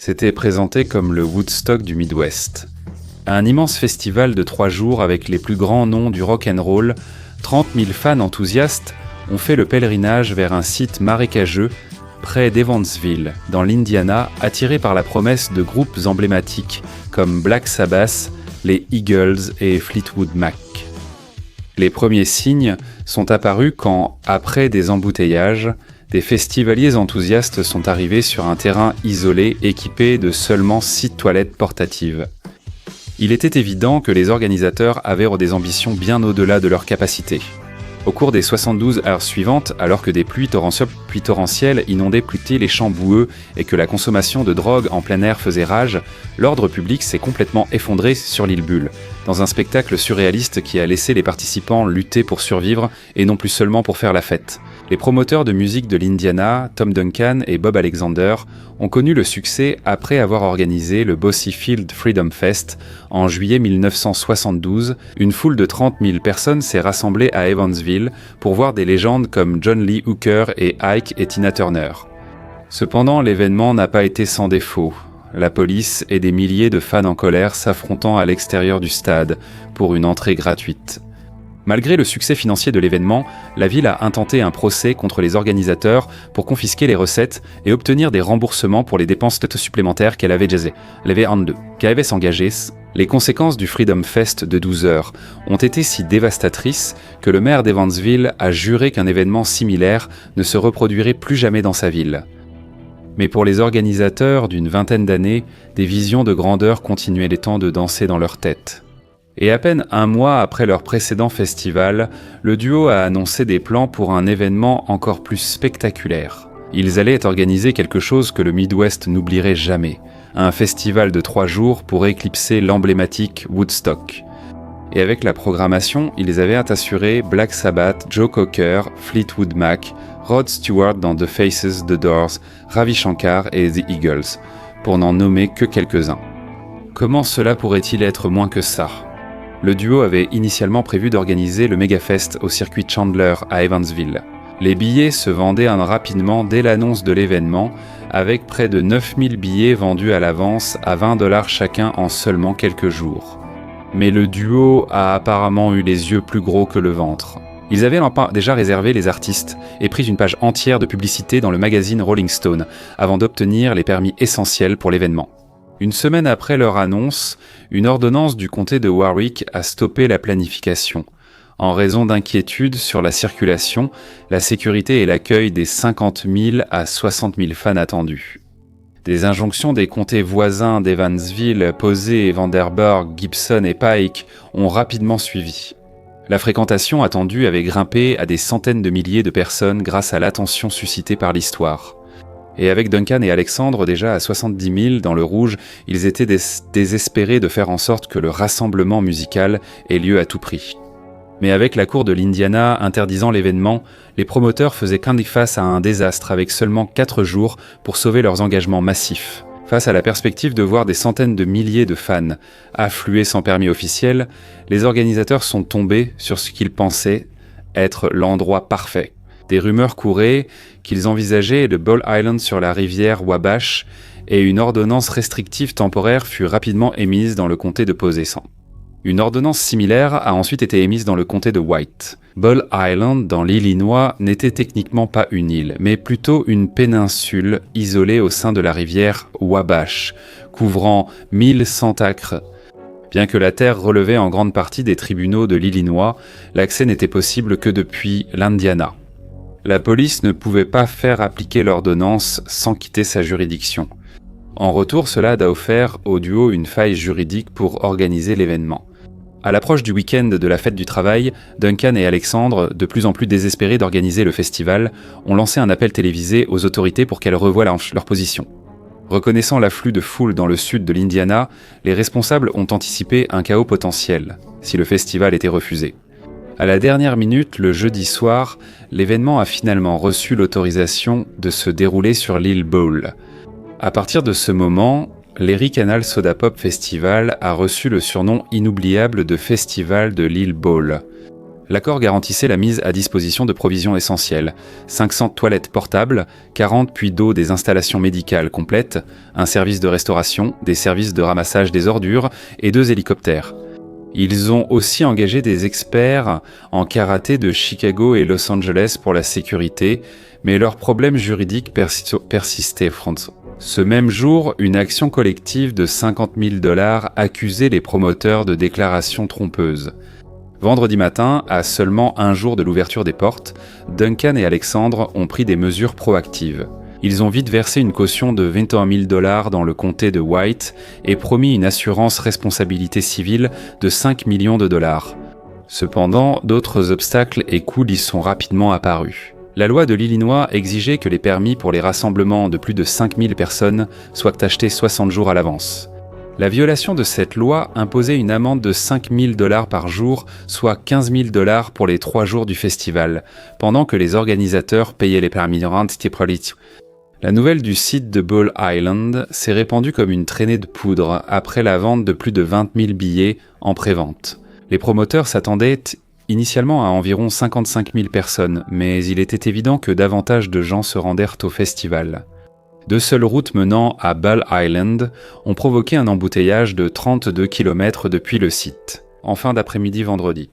s'était présenté comme le Woodstock du Midwest. Un immense festival de 3 jours avec les plus grands noms du rock'n'roll, 30 000 fans enthousiastes ont fait le pèlerinage vers un site marécageux près d'Evansville, dans l'Indiana, attirés par la promesse de groupes emblématiques comme Black Sabbath, les Eagles et Fleetwood Mac. Les premiers signes sont apparus quand, après des embouteillages, des festivaliers enthousiastes sont arrivés sur un terrain isolé équipé de seulement 6 toilettes portatives. Il était évident que les organisateurs avaient des ambitions bien au-delà de leurs capacités. Au cours des 72 heures suivantes, alors que des pluies torrentielles inondaient plutôt les champs boueux et que la consommation de drogue en plein air faisait rage, l'ordre public s'est complètement effondré sur l'île Bull, dans un spectacle surréaliste qui a laissé les participants lutter pour survivre et non plus seulement pour faire la fête. Les promoteurs de musique de l'Indiana, Tom Duncan et Bob Alexander, ont connu le succès après avoir organisé le Bosse Field Freedom Fest en juillet 1972. Une foule de 30 000 personnes s'est rassemblée à Evansville pour voir des légendes comme John Lee Hooker et Ike et Tina Turner. Cependant, l'événement n'a pas été sans défaut. La police et des milliers de fans en colère s'affrontant à l'extérieur du stade pour une entrée gratuite. Malgré le succès financier de l'événement, la ville a intenté un procès contre les organisateurs pour confisquer les recettes et obtenir des remboursements pour les dépenses supplémentaires qu'elle avait s'engagé. Les conséquences du Freedom Fest de 12 heures ont été si dévastatrices que le maire d'Evansville a juré qu'un événement similaire ne se reproduirait plus jamais dans sa ville. Mais pour les organisateurs d'une vingtaine d'années, des visions de grandeur continuaient les temps de danser dans leur tête. Et à peine un mois après leur précédent festival, le duo a annoncé des plans pour un événement encore plus spectaculaire. Ils allaient organiser quelque chose que le Midwest n'oublierait jamais, un festival de 3 jours pour éclipser l'emblématique Woodstock. Et avec la programmation, ils avaient assuré Black Sabbath, Joe Cocker, Fleetwood Mac, Rod Stewart dans The Faces, The Doors, Ravi Shankar et The Eagles, pour n'en nommer que quelques-uns. Comment cela pourrait-il être moins que ça ? Le duo avait initialement prévu d'organiser le Megafest au circuit Chandler à Evansville. Les billets se vendaient rapidement dès l'annonce de l'événement, avec près de 9000 billets vendus à l'avance à $20 chacun en seulement quelques jours. Mais le duo a apparemment eu les yeux plus gros que le ventre. Ils avaient déjà réservé les artistes et pris une page entière de publicité dans le magazine Rolling Stone avant d'obtenir les permis essentiels pour l'événement. Une semaine après leur annonce, une ordonnance du comté de Warwick a stoppé la planification, en raison d'inquiétudes sur la circulation, la sécurité et l'accueil des 50 000 à 60 000 fans attendus. Des injonctions des comtés voisins d'Evansville, Posey, Vanderburgh, Gibson et Pike ont rapidement suivi. La fréquentation attendue avait grimpé à des centaines de milliers de personnes grâce à l'attention suscitée par l'histoire. Et avec Duncan et Alexandre déjà à 70 000 dans le rouge, ils étaient désespérés de faire en sorte que le rassemblement musical ait lieu à tout prix. Mais avec la cour de l'Indiana interdisant l'événement, les promoteurs faisaient face à un désastre avec seulement 4 jours pour sauver leurs engagements massifs. Face à la perspective de voir des centaines de milliers de fans affluer sans permis officiel, les organisateurs sont tombés sur ce qu'ils pensaient être l'endroit parfait. Des rumeurs couraient qu'ils envisageaient le Bull Island sur la rivière Wabash et une ordonnance restrictive temporaire fut rapidement émise dans le comté de Posey. Une ordonnance similaire a ensuite été émise dans le comté de White. Bull Island, dans l'Illinois, n'était techniquement pas une île, mais plutôt une péninsule isolée au sein de la rivière Wabash, couvrant 1100 acres. Bien que la terre relevait en grande partie des tribunaux de l'Illinois, l'accès n'était possible que depuis l'Indiana. La police ne pouvait pas faire appliquer l'ordonnance sans quitter sa juridiction. En retour, cela a offert au duo une faille juridique pour organiser l'événement. À l'approche du week-end de la fête du travail, Duncan et Alexandre, de plus en plus désespérés d'organiser le festival, ont lancé un appel télévisé aux autorités pour qu'elles revoient leur position. Reconnaissant l'afflux de foule dans le sud de l'Indiana, les responsables ont anticipé un chaos potentiel, si le festival était refusé. À la dernière minute, le jeudi soir, l'événement a finalement reçu l'autorisation de se dérouler sur l'île Bull. À partir de ce moment, l'Erie Canal Soda Pop Festival a reçu le surnom inoubliable de Festival de l'île Bull. L'accord garantissait la mise à disposition de provisions essentielles, 500 toilettes portables, 40 puits d'eau, des installations médicales complètes, un service de restauration, des services de ramassage des ordures et 2 hélicoptères. Ils ont aussi engagé des experts en karaté de Chicago et Los Angeles pour la sécurité, mais leurs problèmes juridiques persistaient. Ce même jour, une action collective de 50 000 $ accusait les promoteurs de déclarations trompeuses. Vendredi matin, à seulement un jour de l'ouverture des portes, Duncan et Alexandre ont pris des mesures proactives. Ils ont vite versé une caution de 21 000 $ dans le comté de White et promis une assurance responsabilité civile de 5 millions de $. Cependant, d'autres obstacles et coûts y sont rapidement apparus. La loi de l'Illinois exigeait que les permis pour les rassemblements de plus de 5 000 personnes soient achetés 60 jours à l'avance. La violation de cette loi imposait une amende de 5 000 $ par jour, soit 15 000 $ pour les 3 jours du festival, pendant que les organisateurs payaient les permis. La nouvelle du site de Bull Island s'est répandue comme une traînée de poudre après la vente de plus de 20 000 billets en pré-vente. Les promoteurs s'attendaient initialement à environ 55 000 personnes, mais il était évident que davantage de gens se rendèrent au festival. 2 seules routes menant à Bull Island ont provoqué un embouteillage de 32 km depuis le site, en fin d'après-midi vendredi.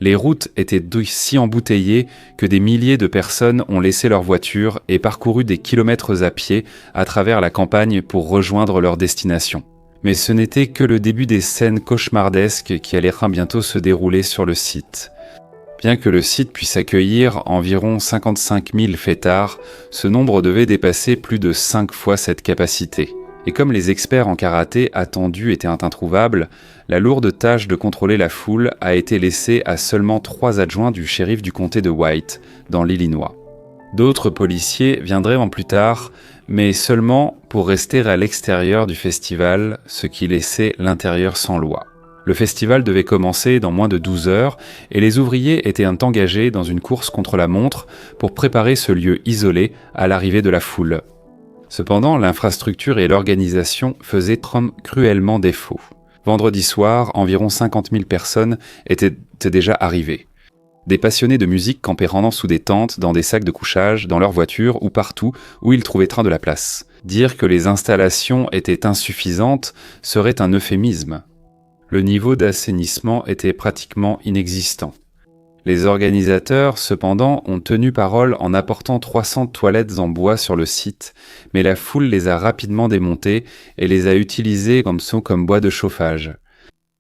Les routes étaient si embouteillées que des milliers de personnes ont laissé leur voiture et parcouru des kilomètres à pied à travers la campagne pour rejoindre leur destination. Mais ce n'était que le début des scènes cauchemardesques qui allaient bientôt se dérouler sur le site. Bien que le site puisse accueillir environ 55 000 fêtards, ce nombre devait dépasser plus de 5 fois cette capacité. Et comme les experts en karaté attendus étaient introuvables, la lourde tâche de contrôler la foule a été laissée à seulement 3 adjoints du shérif du comté de White, dans l'Illinois. D'autres policiers viendraient en plus tard, mais seulement pour rester à l'extérieur du festival, ce qui laissait l'intérieur sans loi. Le festival devait commencer dans moins de 12 heures et les ouvriers étaient engagés dans une course contre la montre pour préparer ce lieu isolé à l'arrivée de la foule. Cependant, l'infrastructure et l'organisation faisaient cruellement défaut. Vendredi soir, environ 50 000 personnes étaient déjà arrivées. Des passionnés de musique campaient rendant sous des tentes, dans des sacs de couchage, dans leurs voitures ou partout où ils trouvaient train de la place. Dire que les installations étaient insuffisantes serait un euphémisme. Le niveau d'assainissement était pratiquement inexistant. Les organisateurs, cependant, ont tenu parole en apportant 300 toilettes en bois sur le site, mais la foule les a rapidement démontées et les a utilisées comme bois de chauffage.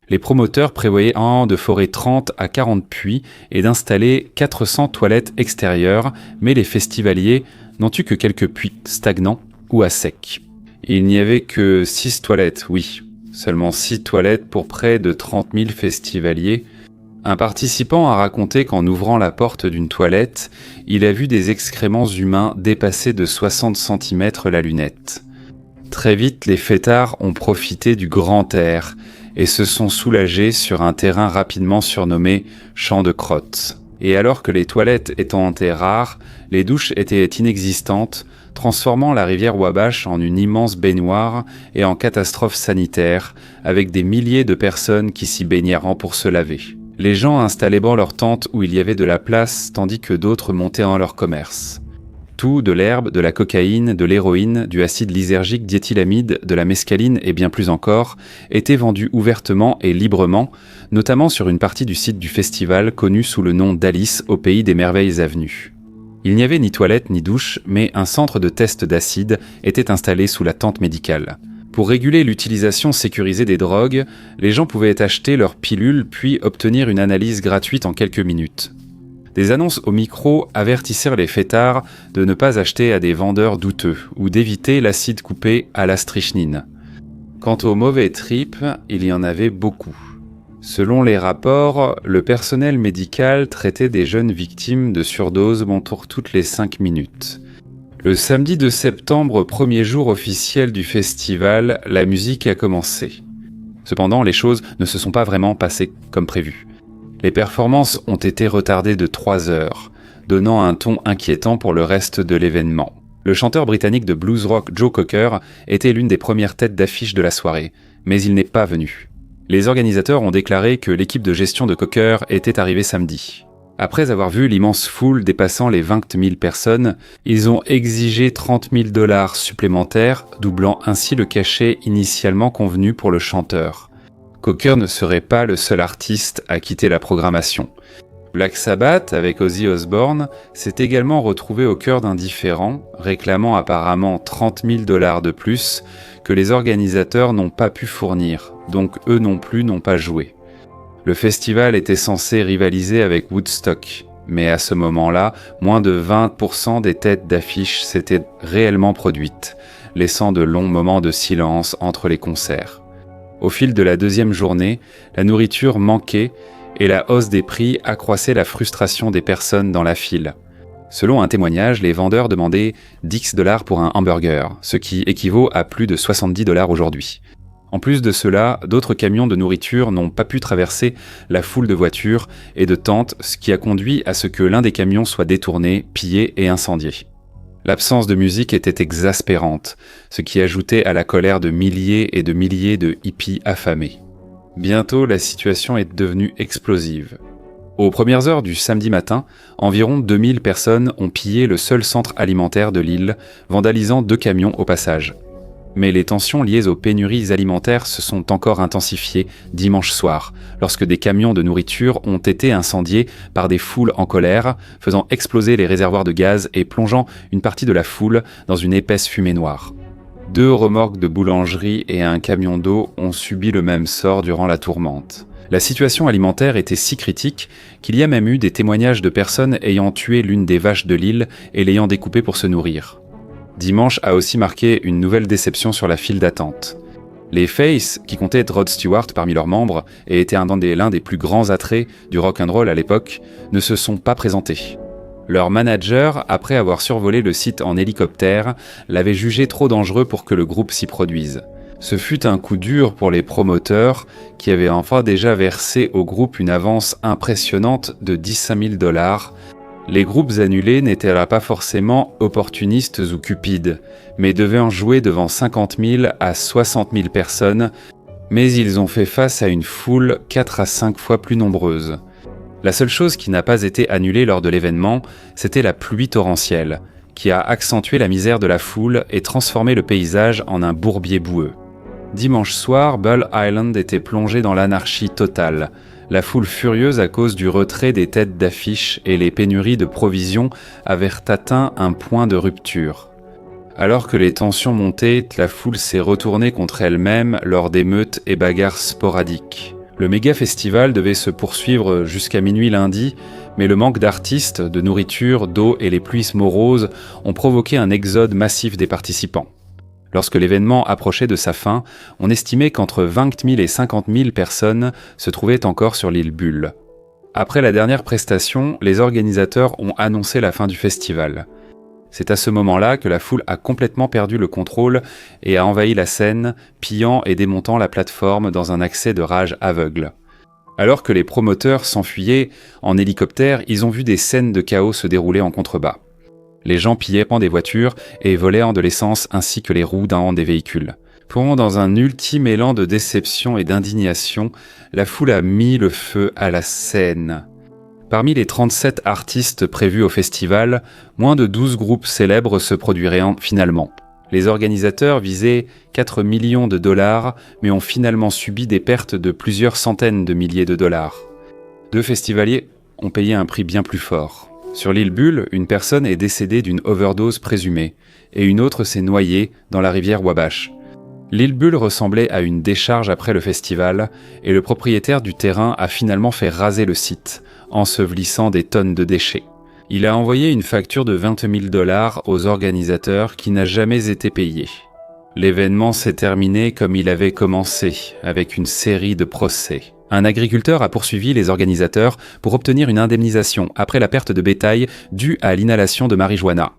Les promoteurs prévoyaient de forer 30 à 40 puits et d'installer 400 toilettes extérieures, mais les festivaliers n'ont eu que quelques puits stagnants ou à sec. Il n'y avait que 6 toilettes, oui. Seulement 6 toilettes pour près de 30 000 festivaliers. Un participant a raconté qu'en ouvrant la porte d'une toilette, il a vu des excréments humains dépasser de 60 cm la lunette. Très vite, les fêtards ont profité du grand air et se sont soulagés sur un terrain rapidement surnommé « champ de crottes ». Et alors que les toilettes étant rares, les douches étaient inexistantes, transformant la rivière Wabash en une immense baignoire et en catastrophe sanitaire, avec des milliers de personnes qui s'y baignèrent pour se laver. Les gens installaient leurs tentes où il y avait de la place, tandis que d'autres montaient en leur commerce. Tout, de l'herbe, de la cocaïne, de l'héroïne, du acide lysergique, diéthylamide, de la mescaline et bien plus encore, était vendu ouvertement et librement, notamment sur une partie du site du festival connu sous le nom d'Alice au pays des merveilles avenues. Il n'y avait ni toilette ni douche, mais un centre de test d'acide était installé sous la tente médicale. Pour réguler l'utilisation sécurisée des drogues, les gens pouvaient acheter leurs pilules puis obtenir une analyse gratuite en quelques minutes. Des annonces au micro avertissèrent les fêtards de ne pas acheter à des vendeurs douteux ou d'éviter l'acide coupé à la strychnine. Quant aux mauvais tripes, il y en avait beaucoup. Selon les rapports, le personnel médical traitait des jeunes victimes de surdose toutes les 5 minutes. Le samedi de septembre, premier jour officiel du festival, la musique a commencé. Cependant, les choses ne se sont pas vraiment passées comme prévu. Les performances ont été retardées de 3 heures, donnant un ton inquiétant pour le reste de l'événement. Le chanteur britannique de blues rock Joe Cocker était l'une des premières têtes d'affiche de la soirée, mais il n'est pas venu. Les organisateurs ont déclaré que l'équipe de gestion de Cocker était arrivée samedi. Après avoir vu l'immense foule dépassant les 20 000 personnes, ils ont exigé 30 000 $ supplémentaires, doublant ainsi le cachet initialement convenu pour le chanteur. Cocker ne serait pas le seul artiste à quitter la programmation. Black Sabbath, avec Ozzy Osbourne, s'est également retrouvé au cœur d'un différend, réclamant apparemment 30 000 $ de plus que les organisateurs n'ont pas pu fournir, donc eux non plus n'ont pas joué. Le festival était censé rivaliser avec Woodstock, mais à ce moment-là, moins de 20% des têtes d'affiche s'étaient réellement produites, laissant de longs moments de silence entre les concerts. Au fil de la deuxième journée, la nourriture manquait et la hausse des prix accroissait la frustration des personnes dans la file. Selon un témoignage, les vendeurs demandaient 10 $ pour un hamburger, ce qui équivaut à plus de 70 $ aujourd'hui. En plus de cela, d'autres camions de nourriture n'ont pas pu traverser la foule de voitures et de tentes, ce qui a conduit à ce que l'un des camions soit détourné, pillé et incendié. L'absence de musique était exaspérante, ce qui ajoutait à la colère de milliers et de milliers de hippies affamés. Bientôt, la situation est devenue explosive. Aux premières heures du samedi matin, environ 2000 personnes ont pillé le seul centre alimentaire de l'île, vandalisant 2 camions au passage. Mais les tensions liées aux pénuries alimentaires se sont encore intensifiées dimanche soir, lorsque des camions de nourriture ont été incendiés par des foules en colère, faisant exploser les réservoirs de gaz et plongeant une partie de la foule dans une épaisse fumée noire. 2 remorques de boulangerie et un camion d'eau ont subi le même sort durant la tourmente. La situation alimentaire était si critique qu'il y a même eu des témoignages de personnes ayant tué l'une des vaches de l'île et l'ayant découpée pour se nourrir. Dimanche a aussi marqué une nouvelle déception sur la file d'attente. Les Faces, qui comptaient Rod Stewart parmi leurs membres et étaient l'un des plus grands attraits du rock'n'roll à l'époque, ne se sont pas présentés. Leur manager, après avoir survolé le site en hélicoptère, l'avait jugé trop dangereux pour que le groupe s'y produise. Ce fut un coup dur pour les promoteurs, qui avaient enfin déjà versé au groupe une avance impressionnante de 15 000 $. Les groupes annulés n'étaient là pas forcément opportunistes ou cupides, mais devaient en jouer devant 50 000 à 60 000 personnes, mais ils ont fait face à une foule 4 à 5 fois plus nombreuse. La seule chose qui n'a pas été annulée lors de l'événement, c'était la pluie torrentielle, qui a accentué la misère de la foule et transformé le paysage en un bourbier boueux. Dimanche soir, Bull Island était plongé dans l'anarchie totale. La foule furieuse à cause du retrait des têtes d'affiche et les pénuries de provisions avaient atteint un point de rupture. Alors que les tensions montaient, la foule s'est retournée contre elle-même lors d'émeutes et bagarres sporadiques. Le méga-festival devait se poursuivre jusqu'à minuit lundi, mais le manque d'artistes, de nourriture, d'eau et les pluies moroses ont provoqué un exode massif des participants. Lorsque l'événement approchait de sa fin, on estimait qu'entre 20 000 et 50 000 personnes se trouvaient encore sur l'île Bull. Après la dernière prestation, les organisateurs ont annoncé la fin du festival. C'est à ce moment-là que la foule a complètement perdu le contrôle et a envahi la scène, pillant et démontant la plateforme dans un accès de rage aveugle. Alors que les promoteurs s'enfuyaient en hélicoptère, ils ont vu des scènes de chaos se dérouler en contrebas. Les gens pillaient des voitures et volaient de l'essence ainsi que les roues d'un des véhicules. Dans un ultime élan de déception et d'indignation, la foule a mis le feu à la scène. Parmi les 37 artistes prévus au festival, moins de 12 groupes célèbres se produiraient finalement. Les organisateurs visaient 4 millions de $, mais ont finalement subi des pertes de plusieurs centaines de milliers de $. 2 festivaliers ont payé un prix bien plus fort. Sur l'île Bull, une personne est décédée d'une overdose présumée, et une autre s'est noyée dans la rivière Wabash. L'île Bull ressemblait à une décharge après le festival, et le propriétaire du terrain a finalement fait raser le site, ensevelissant des tonnes de déchets. Il a envoyé une facture de 20 000 $ aux organisateurs qui n'a jamais été payée. L'événement s'est terminé comme il avait commencé, avec une série de procès. Un agriculteur a poursuivi les organisateurs pour obtenir une indemnisation après la perte de bétail due à l'inhalation de marijuana.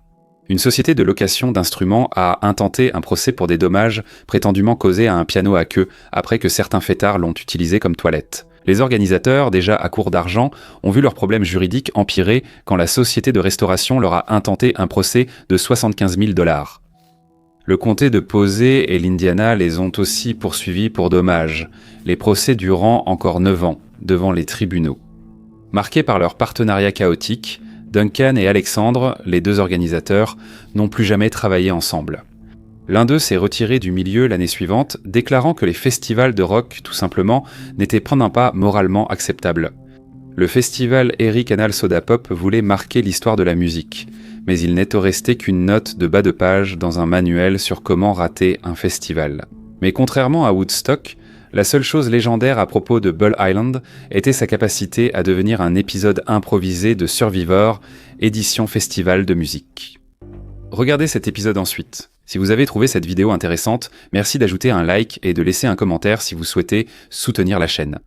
Une société de location d'instruments a intenté un procès pour des dommages prétendument causés à un piano à queue après que certains fêtards l'ont utilisé comme toilette. Les organisateurs, déjà à court d'argent, ont vu leurs problèmes juridiques empirer quand la société de restauration leur a intenté un procès de 75 000 $. Le comté de Posey et l'Indiana les ont aussi poursuivis pour dommages, les procès durant encore 9 ans, devant les tribunaux. Marqués par leur partenariat chaotique, Duncan et Alexandre, les deux organisateurs, n'ont plus jamais travaillé ensemble. L'un d'eux s'est retiré du milieu l'année suivante, déclarant que les festivals de rock, tout simplement, n'étaient pas moralement acceptables. Le festival Erie Canal Soda Pop voulait marquer l'histoire de la musique, mais il n'est au resté qu'une note de bas de page dans un manuel sur comment rater un festival. Mais contrairement à Woodstock, la seule chose légendaire à propos de Bull Island était sa capacité à devenir un épisode improvisé de Survivor, édition festival de musique. Regardez cet épisode ensuite. Si vous avez trouvé cette vidéo intéressante, merci d'ajouter un like et de laisser un commentaire si vous souhaitez soutenir la chaîne.